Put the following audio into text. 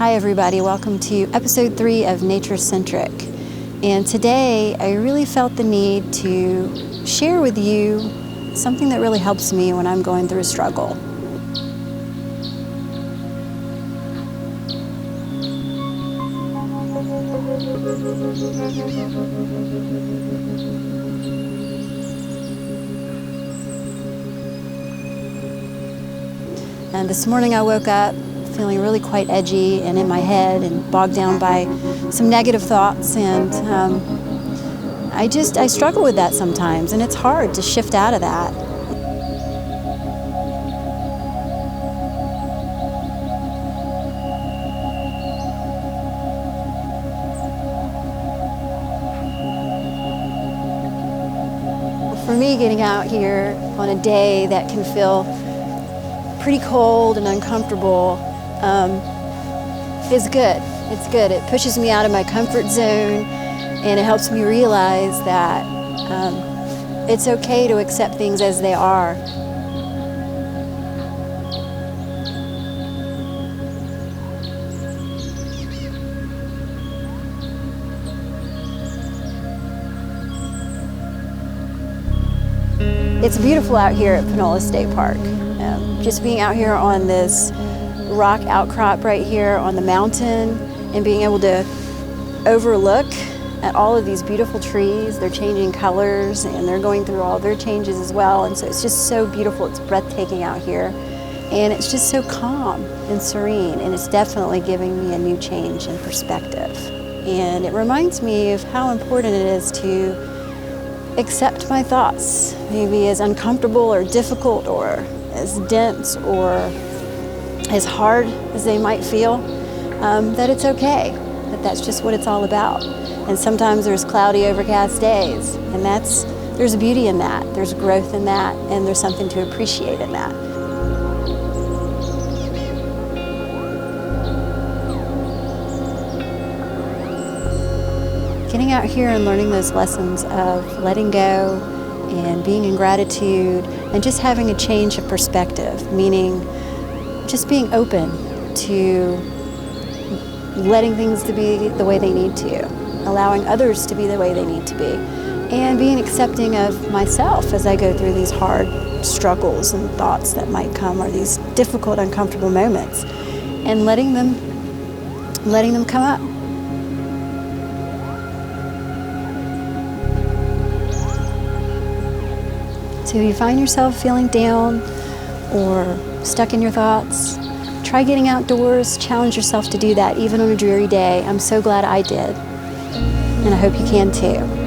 Hi everybody, welcome to episode 3 of Nature-Centric. And today I really felt the need to share with you something that really helps me when I'm going through a struggle. And this morning I woke up feeling really quite edgy and in my head and bogged down by some negative thoughts, and I struggle with that sometimes, and it's hard to shift out of that. For me, getting out here on a day that can feel pretty cold and uncomfortable is good. It's good. It pushes me out of my comfort zone, and it helps me realize that it's okay to accept things as they are. It's beautiful out here at Panola State Park. Just being out here on this rock outcrop right here on the mountain and being able to overlook at all of these beautiful trees. They're changing colors and they're going through all their changes as well, and so it's just so beautiful. It's breathtaking out here, and it's just so calm and serene, and it's definitely giving me a new change in perspective. And it reminds me of how important it is to accept my thoughts, maybe as uncomfortable or difficult or as dense or as hard as they might feel, that it's okay, that that's just what it's all about. And sometimes there's cloudy, overcast days, and there's beauty in that, there's growth in that, and there's something to appreciate in that. Getting out here and learning those lessons of letting go and being in gratitude and just having a change of perspective, meaning just being open to letting things to be the way they need to, allowing others to be the way they need to be, and being accepting of myself as I go through these hard struggles and thoughts that might come, or these difficult, uncomfortable moments, and letting them come up. So if you find yourself feeling down or stuck in your thoughts, try getting outdoors, challenge yourself to do that even on a dreary day. I'm so glad I did, and I hope you can too.